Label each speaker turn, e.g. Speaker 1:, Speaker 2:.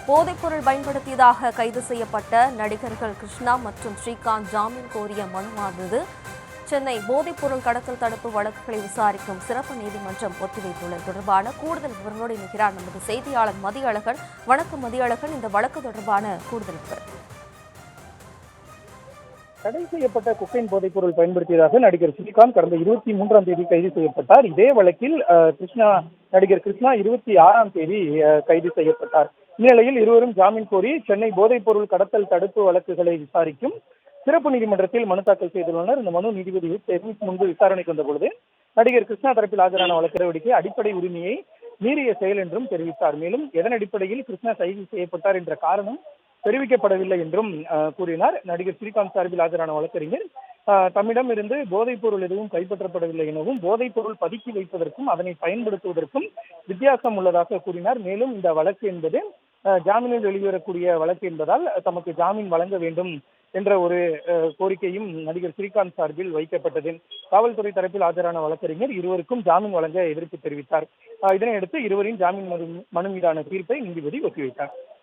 Speaker 1: போதைப்பொருள் பயன்படுத்தியதாக கைது செய்யப்பட்ட நடிகர்கள் கிருஷ்ணா மற்றும் ஸ்ரீகாந்த் ஜாமீன் கோரிய மனுவானது சென்னை போதைப்பொருள் கடத்தல் தடுப்பு வழக்குகளை விசாரிக்கும் சிறப்பு நீதிமன்றம் ஒத்திவைத்துள்ளது. தொடர்பான கூடுதல் விவரங்களோடு இணைக்கிறார் நமது செய்தியாளர் மதியழகன். வணக்கம் மதியழகன், இந்த வழக்கு தொடர்பான கூடுதல் விவரம்.
Speaker 2: தடை செய்யப்பட்ட கொக்கைன் போதைப்பொருள் பயன்படுத்தியதாக நடிகர் ஸ்ரீகாந்த் கடந்த 23ஆம் தேதி கைது செய்யப்பட்டார். இதே வழக்கில் நடிகர் கிருஷ்ணா 26ஆம் தேதி கைது செய்யப்பட்டார். இந்நிலையில் இருவரும் ஜாமீன் கோரி சென்னை போதைப்பொருள் கடத்தல் தடுப்பு வழக்குகளை விசாரிக்கும் சிறப்பு நீதிமன்றத்தில் மனு தாக்கல் செய்துள்ளனர். இந்த மனு நீதிபதி முன்பு விசாரணைக்கு வந்த பொழுது நடிகர் கிருஷ்ணா தரப்பில் ஆஜரான வழக்கு நடவடிக்கை அடிப்படை உரிமையை மீறிய செயல் என்றும் தெரிவித்தார். மேலும் எதன் அடிப்படையில் கிருஷ்ணா கைது செய்யப்பட்டார் என்ற காரணம் தெரிவிக்கப்படவில்லை என்றும் கூறினார். நடிகர் ஸ்ரீகாந்த் சார்பில் ஆஜரான வழக்கறிஞர் தம்மிடம் இருந்து போதைப் பொருள் எதுவும் கைப்பற்றப்படவில்லை எனவும் போதைப் பொருள் பதுக்கி வைப்பதற்கும் அதனை பயன்படுத்துவதற்கும் வித்தியாசம் உள்ளதாக கூறினார். மேலும் இந்த வழக்கு என்பது ஜாமீனில் வெளிவரக்கூடிய வழக்கு என்பதால் தமக்கு ஜாமீன் வழங்க வேண்டும் என்ற ஒரு கோரிக்கையும் நடிகர் ஸ்ரீகாந்த் சார்பில் வைக்கப்பட்டது. காவல்துறை தரப்பில் ஆஜரான வழக்கறிஞர் இருவருக்கும் ஜாமீன் வழங்க எதிர்ப்பு தெரிவித்தார். இதனையடுத்து இருவரின் ஜாமீன் மனு மீதான தீர்ப்பை நீதிபதி ஒத்திவைத்தார்.